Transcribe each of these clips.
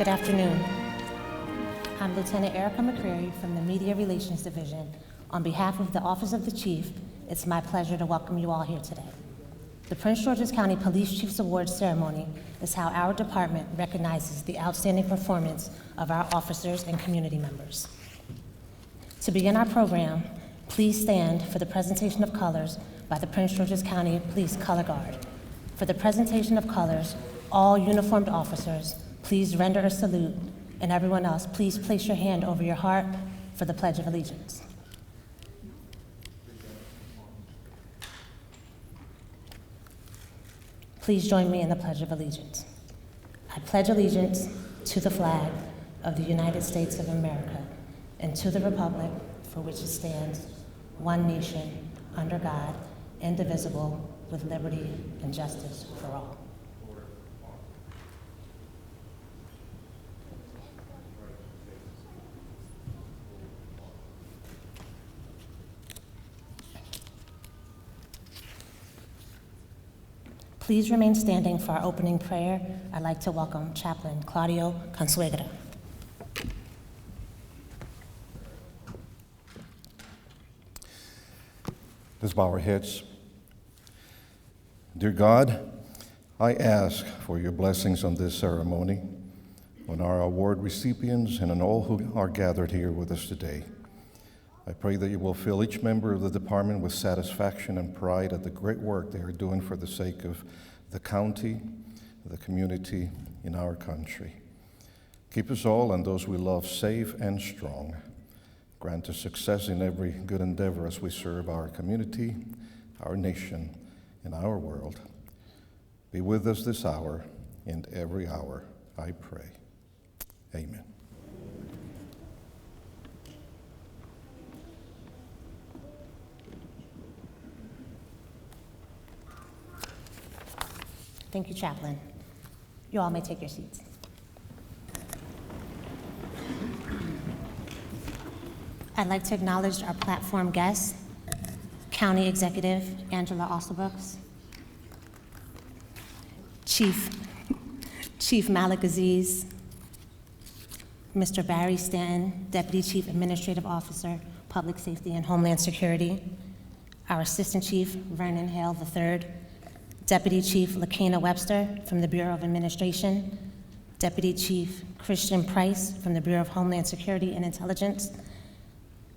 Good afternoon. I'm Lieutenant Erica McCreary from the Media Relations Division. On behalf of the Office of the Chief, it's my pleasure to welcome you all here today. The Prince George's County Police Chiefs Awards ceremony is how our department recognizes the outstanding performance of our officers and community members. To begin our program, please stand for the presentation of colors by the Prince George's County Police Color Guard. For the presentation of colors, all uniformed officers, please render a salute, and everyone else, please place your hand over your heart for the Pledge of Allegiance. Please join me in the Pledge of Allegiance. I pledge allegiance to the flag of the United States of America and to the republic for which it stands, one nation, under God, indivisible, with liberty and justice for all. Please remain standing for our opening prayer. I'd like to welcome Chaplain Claudio Consuegra. Let's bow our heads. Dear God, I ask for your blessings on this ceremony, on our award recipients, and on all who are gathered here with us today. I pray that you will fill each member of the department with satisfaction and pride at the great work they are doing for the sake of the county, the community, in our country. Keep us all and those we love safe and strong. Grant us success in every good endeavor as we serve our community, our nation, and our world. Be with us this hour and every hour, I pray. Amen. Thank you, Chaplain. You all may take your seats. I'd like to acknowledge our platform guests, County Executive Angela Osselbrooks, Chief Malik Aziz, Mr. Barry Stanton, Deputy Chief Administrative Officer, Public Safety and Homeland Security, our Assistant Chief Vernon Hale III, Deputy Chief Lakina Webster from the Bureau of Administration, Deputy Chief Christian Price from the Bureau of Homeland Security and Intelligence,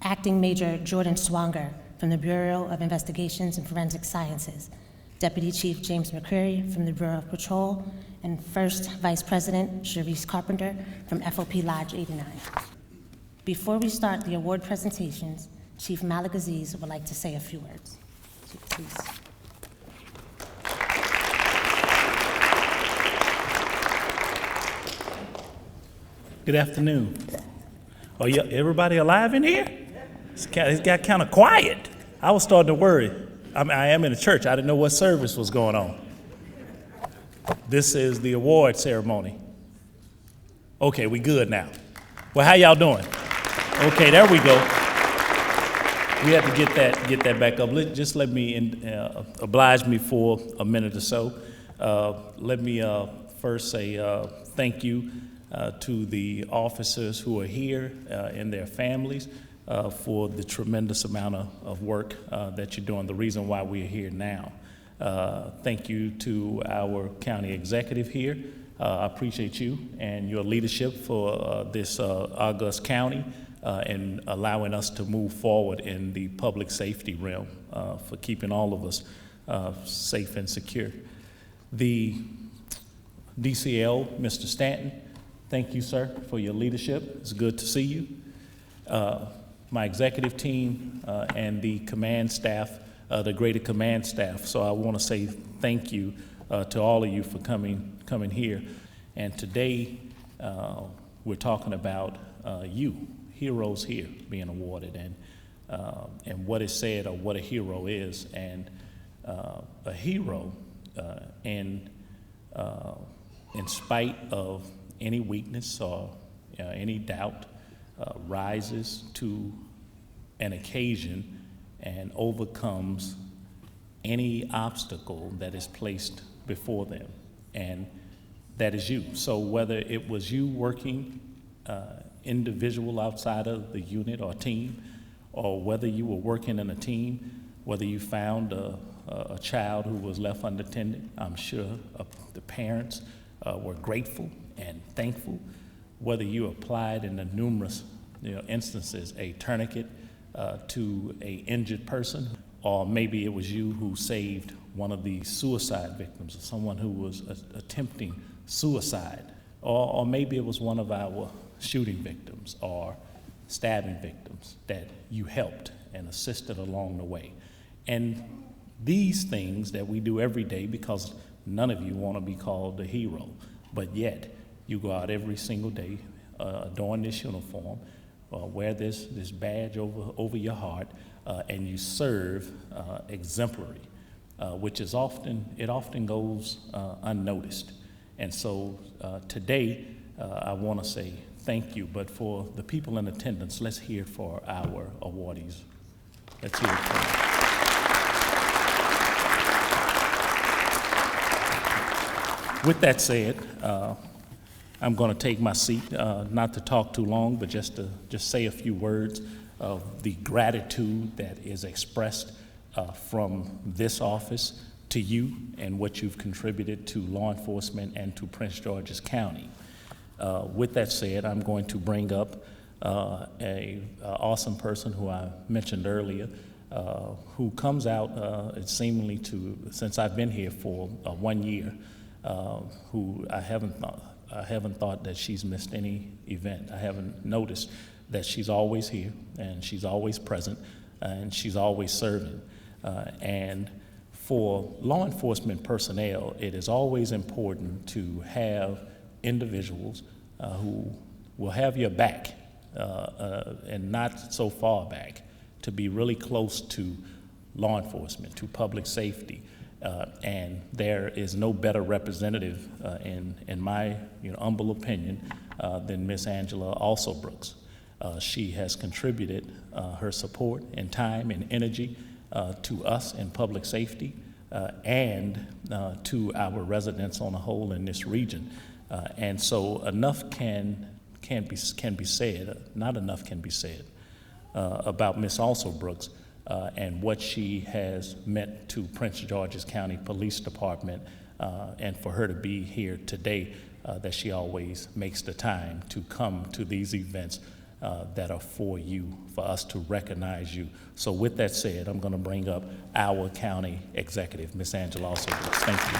Acting Major Jordan Swanger from the Bureau of Investigations and Forensic Sciences, Deputy Chief James McCreary from the Bureau of Patrol, and First Vice President Sharice Carpenter from FOP Lodge 89. Before we start the award presentations, Chief Malik Aziz would like to say a few words. Chief, please. Good afternoon. Are everybody alive in here? It's got kind of quiet. I was starting to worry. I am in a church. I didn't know what service was going on. This is the award ceremony. Okay, we good now. Well, how y'all doing? Okay, there we go. We had to get that back up. Just let me oblige me for a minute or so. Let me first say thank you to the officers who are here and their families for the tremendous amount of work that you're doing, the reason why we're here now. Thank you to our county executive here. I appreciate you and your leadership for this august county and allowing us to move forward in the public safety realm for keeping all of us safe and secure. The DCL, Mr. Stanton, thank you, sir, for your leadership. It's good to see you. My executive team and the command staff, the greater command staff. So I want to say thank you to all of you for coming here. And today we're talking about you, heroes here being awarded, and what is said or what a hero is. And a hero, in spite of any weakness or any doubt, rises to an occasion and overcomes any obstacle that is placed before them. And that is you. So whether it was you working individual outside of the unit or team, or whether you were working in a team, whether you found a child who was left unattended, I'm sure the parents were grateful and thankful. Whether you applied in the numerous instances a tourniquet to a injured person, or maybe it was you who saved one of the suicide victims, or someone who was attempting suicide, or maybe it was one of our shooting victims or stabbing victims that you helped and assisted along the way. And these things that we do every day, because none of you want to be called a hero, but yet you go out every single day, adorn this uniform, wear this badge over your heart, and you serve exemplary, which is often goes unnoticed. And so today, I want to say thank you, but for the people in attendance, let's hear for our awardees. Let's hear it for them. With that said, I'm going to take my seat, not to talk too long, but just say a few words of the gratitude that is expressed from this office to you and what you've contributed to law enforcement and to Prince George's County. With that said, I'm going to bring up an awesome person who I mentioned earlier, who comes out seemingly since I've been here for 1 year, who I haven't thought that she's missed any event. I haven't noticed that she's always here and she's always present and she's always serving. And for law enforcement personnel, it is always important to have individuals who will have your back and not so far back, to be really close to law enforcement, to public safety. And there is no better representative, in my humble opinion, than Miss Angela also Brooks. She has contributed her support and time and energy to us in public safety and to our residents on the whole in this region. And so enough can be said, not enough can be said about Miss Also Brooks and what she has meant to Prince George's County Police Department, and for her to be here today, that she always makes the time to come to these events that are for you, for us to recognize you. So with that said, I'm going to bring up our county executive, Miss Angela Also Brooks. Thank you.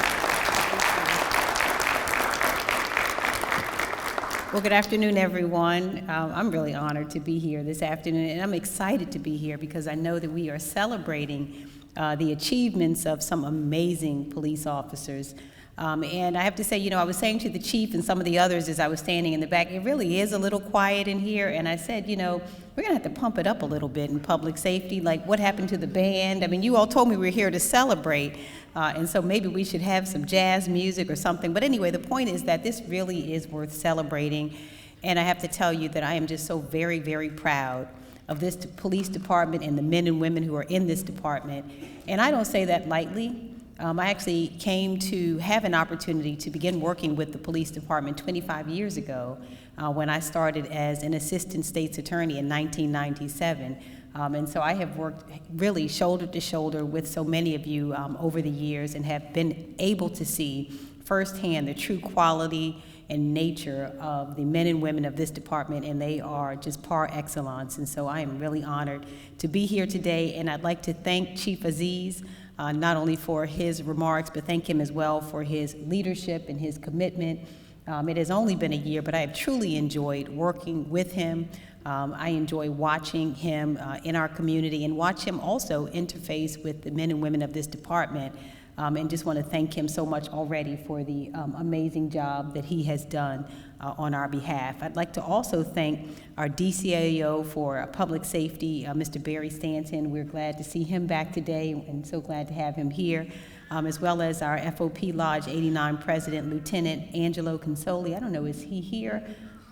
Well, good afternoon, everyone. I'm really honored to be here this afternoon, and I'm excited to be here because I know that we are celebrating the achievements of some amazing police officers. And I have to say, I was saying to the chief and some of the others as I was standing in the back, it really is a little quiet in here. And I said, we're going to have to pump it up a little bit in public safety. Like, what happened to the band? I mean, you all told me we were here to celebrate. And so maybe we should have some jazz music or something. But anyway, the point is that this really is worth celebrating. And I have to tell you that I am just so very, very proud of this police department and the men and women who are in this department. And I don't say that lightly. I actually came to have an opportunity to begin working with the police department 25 years ago when I started as an assistant state's attorney in 1997. And so I have worked really shoulder to shoulder with so many of you over the years and have been able to see firsthand the true quality and nature of the men and women of this department, and they are just par excellence. And so I am really honored to be here today, and I'd like to thank Chief Aziz not only for his remarks, but thank him as well for his leadership and his commitment. It has only been a year, but I have truly enjoyed working with him. I enjoy watching him in our community and watch him also interface with the men and women of this department. And just want to thank him so much already for the amazing job that he has done on our behalf. I'd like to also thank our DCAO for public safety, Mr. Barry Stanton. We're glad to see him back today and so glad to have him here, as well as our FOP Lodge 89 President, Lieutenant Angelo Consoli. I don't know, is he here?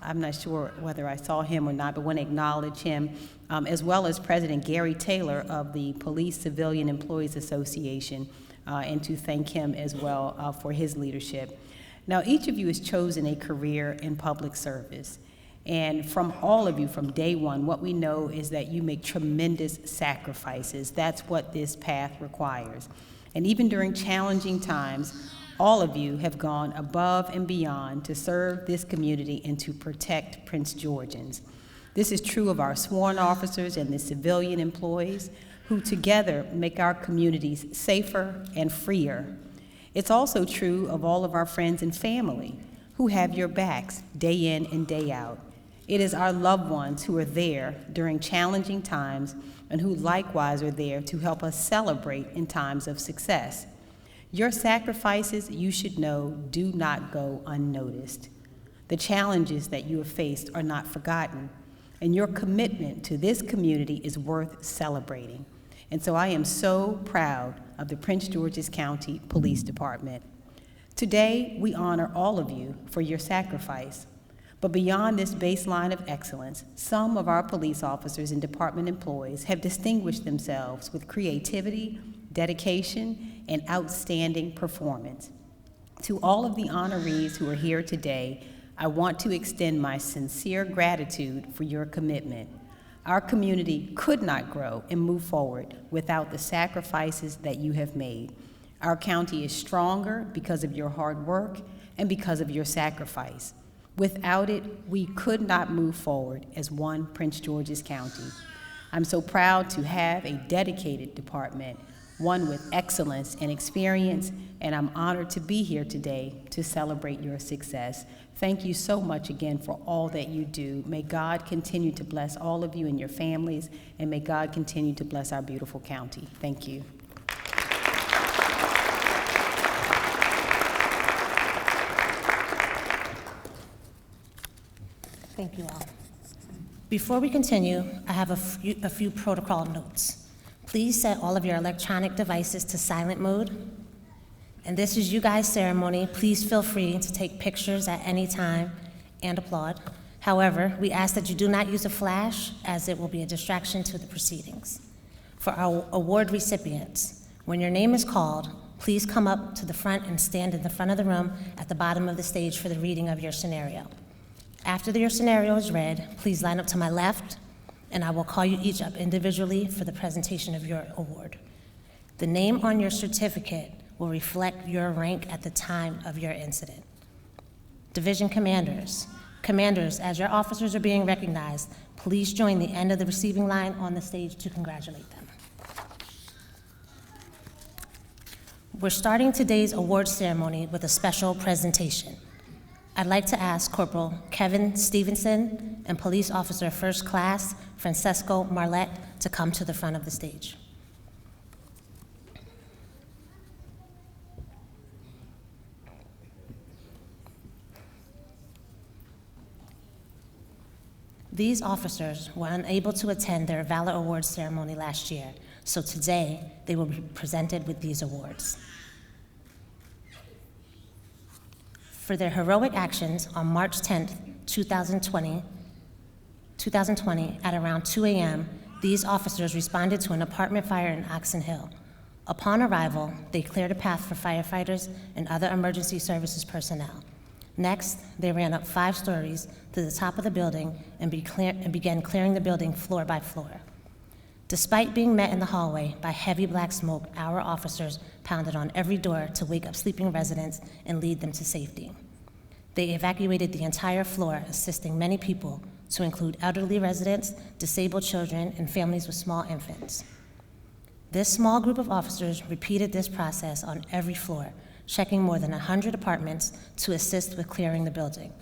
I'm not sure whether I saw him or not, but want to acknowledge him, as well as President Gary Taylor of the Police Civilian Employees Association, and to thank him as well for his leadership. Now, each of you has chosen a career in public service. And from all of you, from day one, what we know is that you make tremendous sacrifices. That's what this path requires. And even during challenging times, all of you have gone above and beyond to serve this community and to protect Prince Georgians. This is true of our sworn officers and the civilian employees who together make our communities safer and freer. It's also true of all of our friends and family who have your backs day in and day out. It is our loved ones who are there during challenging times and who likewise are there to help us celebrate in times of success. Your sacrifices, you should know, do not go unnoticed. The challenges that you have faced are not forgotten, and your commitment to this community is worth celebrating. And so I am so proud of the Prince George's County Police Department. Today, we honor all of you for your sacrifice. But beyond this baseline of excellence, some of our police officers and department employees have distinguished themselves with creativity, dedication, and outstanding performance. To all of the honorees who are here today, I want to extend my sincere gratitude for your commitment. Our community could not grow and move forward without the sacrifices that you have made. Our county is stronger because of your hard work and because of your sacrifice. Without it, we could not move forward as one Prince George's County. I'm so proud to have a dedicated department, one with excellence and experience, and I'm honored to be here today to celebrate your success. Thank you so much again for all that you do. May God continue to bless all of you and your families, and may God continue to bless our beautiful county. Thank you. Thank you all. Before we continue, I have a few protocol notes. Please set all of your electronic devices to silent mode. And this is you guys' ceremony. Please feel free to take pictures at any time and applaud. However, we ask that you do not use a flash, as it will be a distraction to the proceedings. For our award recipients, when your name is called, please come up to the front and stand in the front of the room at the bottom of the stage for the reading of your scenario. After your scenario is read, please line up to my left, and I will call you each up individually for the presentation of your award. The name on your certificate will reflect your rank at the time of your incident. Division commanders. Commanders, as your officers are being recognized, please join the end of the receiving line on the stage to congratulate them. We're starting today's award ceremony with a special presentation. I'd like to ask Corporal Kevin Stevenson and Police Officer First Class Francesco Marlette to come to the front of the stage. These officers were unable to attend their Valor Awards ceremony last year, so today they will be presented with these awards. For their heroic actions on March 10th, 2020, at around 2 a.m., these officers responded to an apartment fire in Oxon Hill. Upon arrival, they cleared a path for firefighters and other emergency services personnel. Next, they ran up 5 stories to the top of the building and began clearing the building floor by floor. Despite being met in the hallway by heavy black smoke, our officers pounded on every door to wake up sleeping residents and lead them to safety. They evacuated the entire floor, assisting many people, to include elderly residents, disabled children, and families with small infants. This small group of officers repeated this process on every floor, checking more than 100 apartments to assist with clearing the building,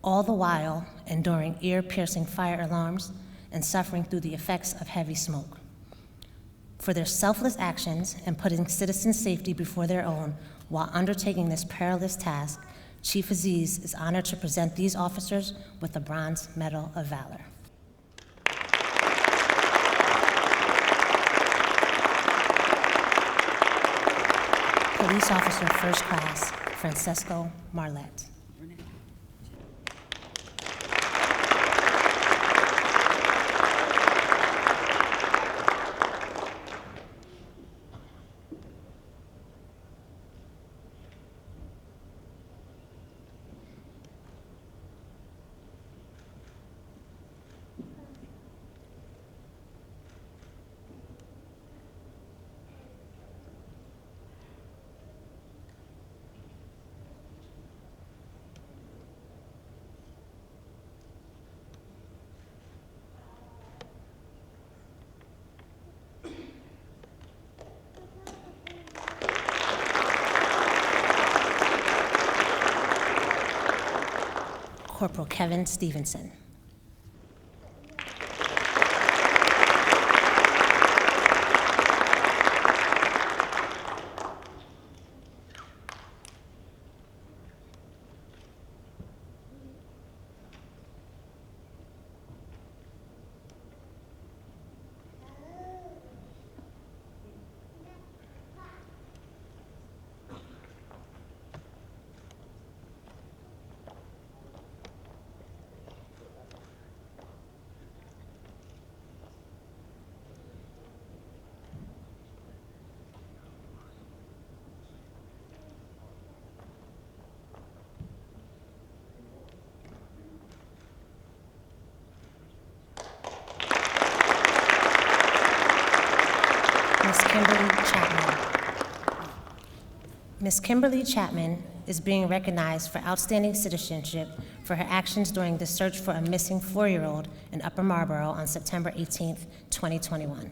all the while enduring ear-piercing fire alarms and suffering through the effects of heavy smoke. For their selfless actions and putting citizens' safety before their own while undertaking this perilous task, Chief Aziz is honored to present these officers with the Bronze Medal of Valor. Police Officer First Class Francesco Marlette. Corporal Kevin Stevenson. Ms. Kimberly Chapman. Ms. Kimberly Chapman is being recognized for outstanding citizenship for her actions during the search for a missing 4-year-old in Upper Marlboro on September 18, 2021.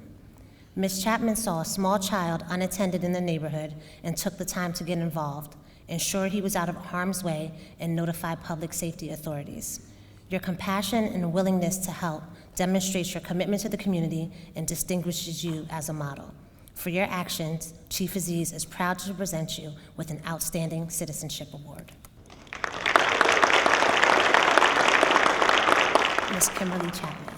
Ms. Chapman saw a small child unattended in the neighborhood and took the time to get involved, ensure he was out of harm's way, and notify public safety authorities. Your compassion and willingness to help demonstrates your commitment to the community and distinguishes you as a model. For your actions, Chief Aziz is proud to present you with an Outstanding Citizenship Award. Ms. Kimberly Chapman.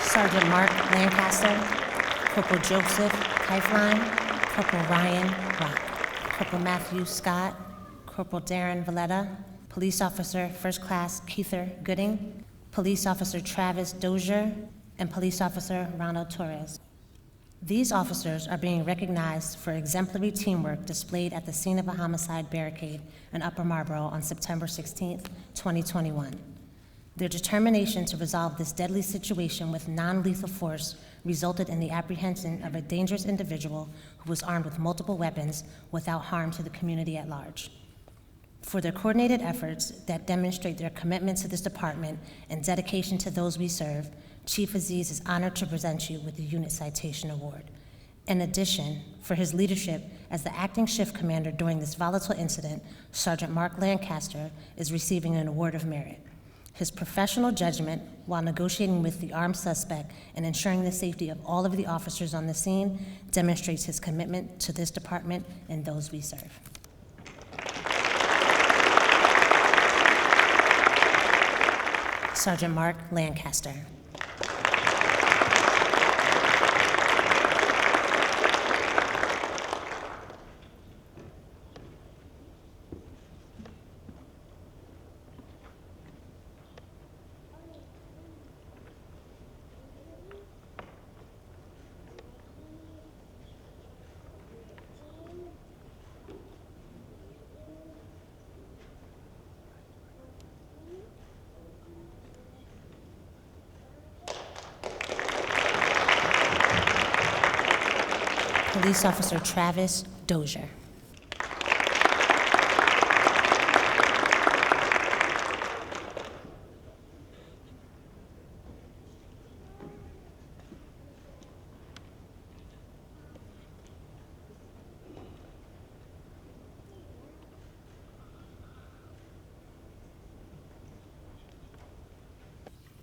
Sergeant Mark Lancaster, Corporal Joseph Heiflein, Corporal Ryan Rock, Corporal Matthew Scott, Corporal Darren Valletta, Police Officer First Class Keither Gooding, Police Officer Travis Dozier, and Police Officer Ronald Torres. These officers are being recognized for exemplary teamwork displayed at the scene of a homicide barricade in Upper Marlboro on September 16, 2021. Their determination to resolve this deadly situation with non-lethal force resulted in the apprehension of a dangerous individual who was armed with multiple weapons without harm to the community at large. For their coordinated efforts that demonstrate their commitment to this department and dedication to those we serve, Chief Aziz is honored to present you with the Unit Citation Award. In addition, for his leadership as the acting shift commander during this volatile incident, Sergeant Mark Lancaster is receiving an Award of Merit. His professional judgment while negotiating with the armed suspect and ensuring the safety of all of the officers on the scene demonstrates his commitment to this department and those we serve. Sergeant Mark Lancaster. Police Officer Travis Dozier.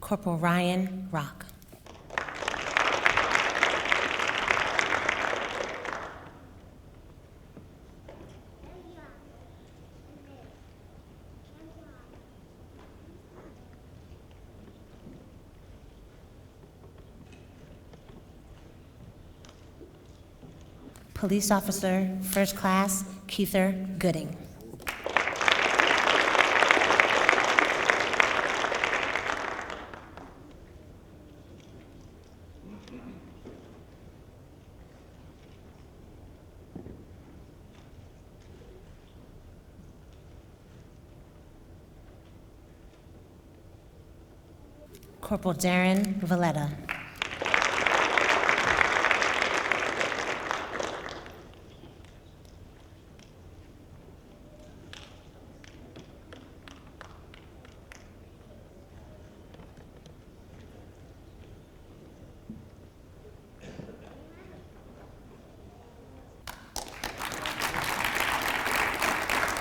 Corporal Ryan Rock. Police Officer First Class Keither Gooding. Corporal Darren Valletta.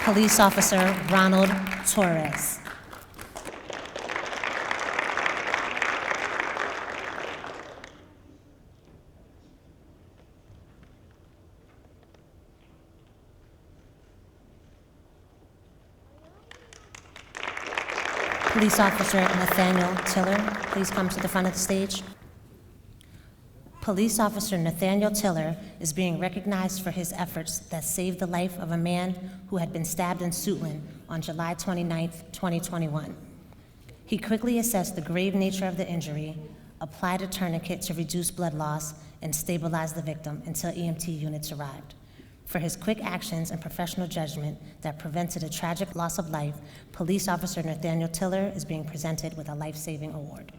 Police Officer Ronald Torres. Police Officer Nathaniel Tiller, please come to the front of the stage. Police Officer Nathaniel Tiller is being recognized for his efforts that saved the life of a man who had been stabbed in Suitland on July 29, 2021. He quickly assessed the grave nature of the injury, applied a tourniquet to reduce blood loss, and stabilized the victim until EMT units arrived. For his quick actions and professional judgment that prevented a tragic loss of life, Police Officer Nathaniel Tiller is being presented with a life-saving award.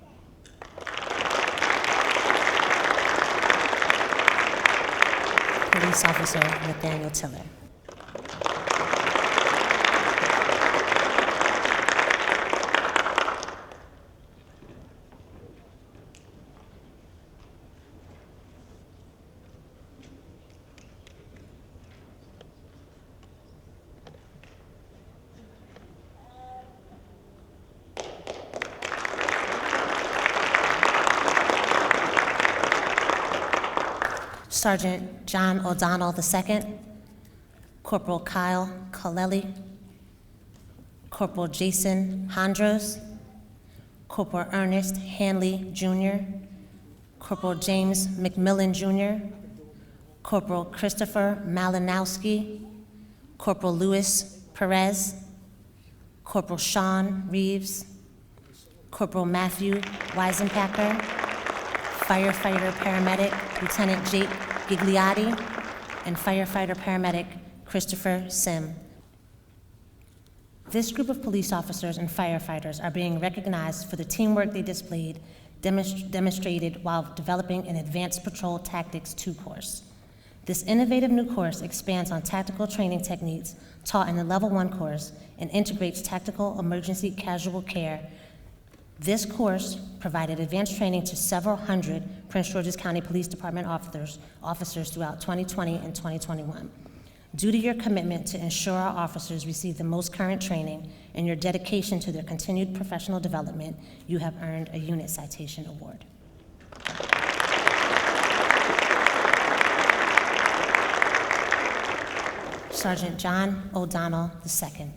Police Officer Nathaniel Tiller. Sergeant John O'Donnell II, Corporal Kyle Kaleli, Corporal Jason Hondros, Corporal Ernest Hanley Jr., Corporal James McMillan Jr., Corporal Christopher Malinowski, Corporal Luis Perez, Corporal Sean Reeves, Corporal Matthew Weisenpacker, Firefighter Paramedic Lieutenant Jake Gigliotti, and Firefighter Paramedic Christopher Sim. This group of police officers and firefighters are being recognized for the teamwork they displayed, demonstrated while developing an Advanced Patrol Tactics 2 course. This innovative new course expands on tactical training techniques taught in the Level 1 course and integrates tactical emergency casual care. This course provided advanced training to several hundred Prince George's County Police Department officers throughout 2020 and 2021. Due to your commitment to ensure our officers receive the most current training and your dedication to their continued professional development, you have earned a Unit Citation Award. Sergeant John O'Donnell II.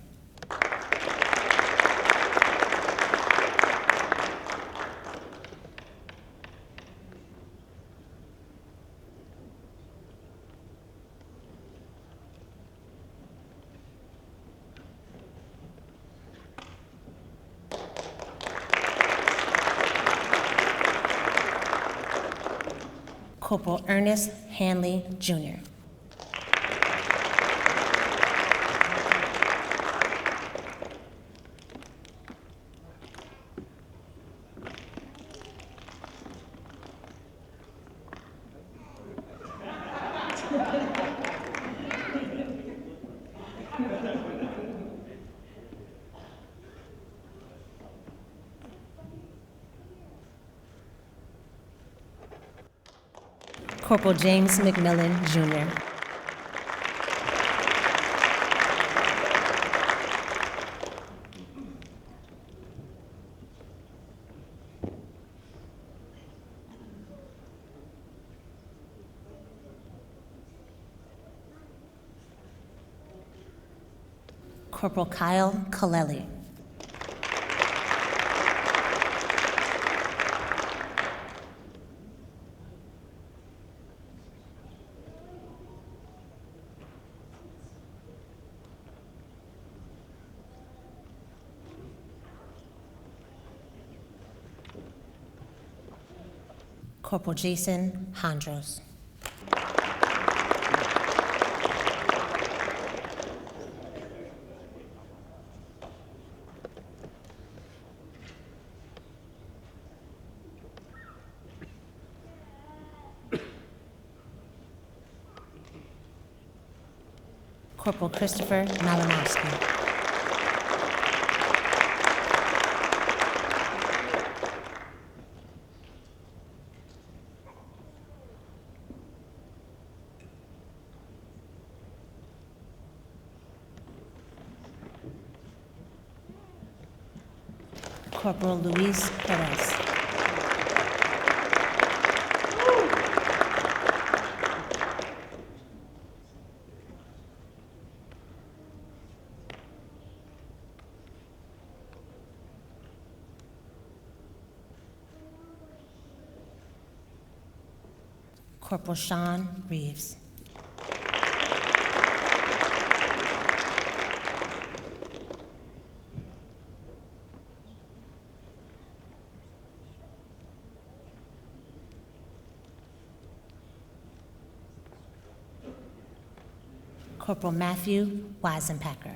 Corporal Ernest Hanley, Jr. Corporal James McMillan, Jr. Corporal Kyle Kaleli. Corporal Jason Hondros. Corporal Christopher Malinowski. Corporal Luis Perez. Corporal Sean Reeves. Corporal Matthew Weisenpacker.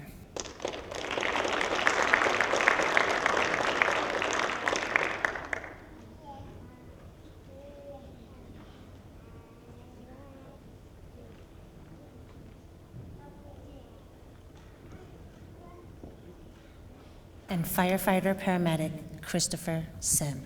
And firefighter paramedic Christopher Sim.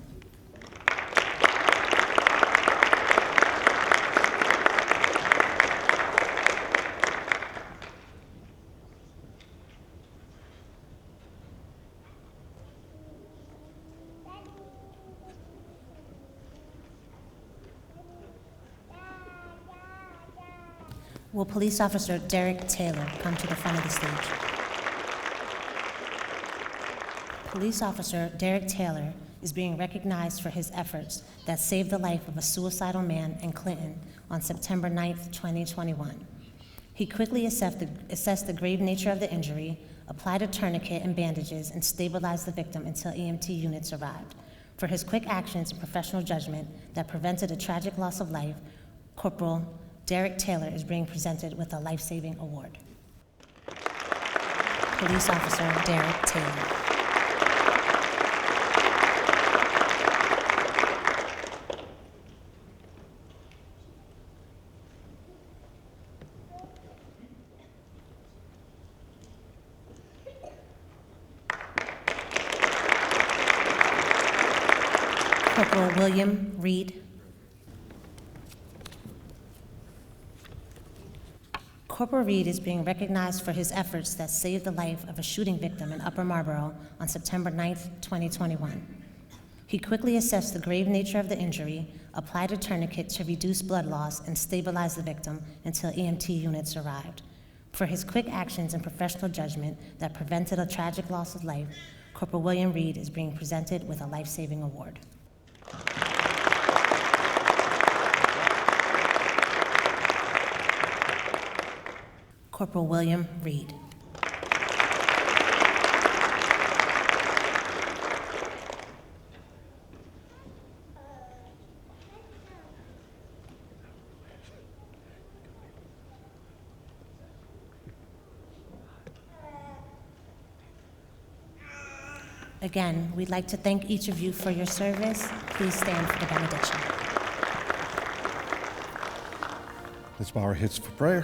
Will Police Officer Derek Taylor come to the front of the stage? Police Officer Derek Taylor is being recognized for his efforts that saved the life of a suicidal man in Clinton on September 9th, 2021. He quickly assessed the grave nature of the injury, applied a tourniquet and bandages, and stabilized the victim until EMT units arrived. For his quick actions and professional judgment that prevented a tragic loss of life, Corporal Derek Taylor is being presented with a life-saving award. Police Officer Derek Taylor. Corporal William Reed. Corporal Reed is being recognized for his efforts that saved the life of a shooting victim in Upper Marlboro on September 9th, 2021. He quickly assessed the grave nature of the injury, applied a tourniquet to reduce blood loss, and stabilized the victim until EMT units arrived. For his quick actions and professional judgment that prevented a tragic loss of life, Corporal William Reed is being presented with a life-saving award. Corporal William Reed. Again, we'd like to thank each of you for your service. Please stand for the benediction. Let's bow our heads for prayer.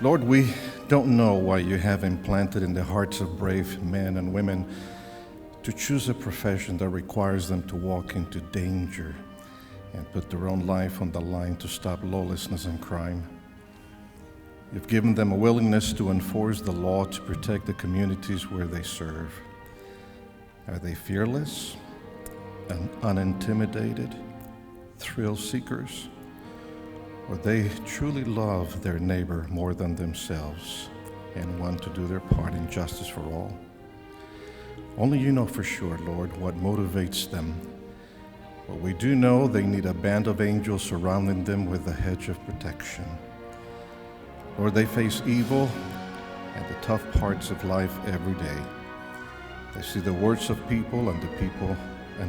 Lord, we don't know why you have implanted in the hearts of brave men and women to choose a profession that requires them to walk into danger and put their own life on the line to stop lawlessness and crime. You've given them a willingness to enforce the law to protect the communities where they serve. Are they fearless and unintimidated, thrill seekers? Or they truly love their neighbor more than themselves and want to do their part in justice for all? Only you know for sure, Lord, what motivates them. But we do know they need a band of angels surrounding them with a hedge of protection. Lord, they face evil and the tough parts of life every day. They see the worst of people and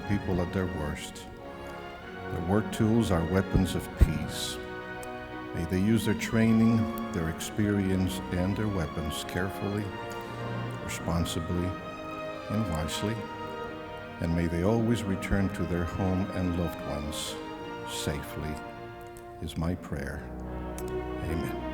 people at their worst. Their work tools are weapons of peace. May they use their training, their experience, and their weapons carefully, responsibly, and wisely. And may they always return to their home and loved ones safely, is my prayer. Amen.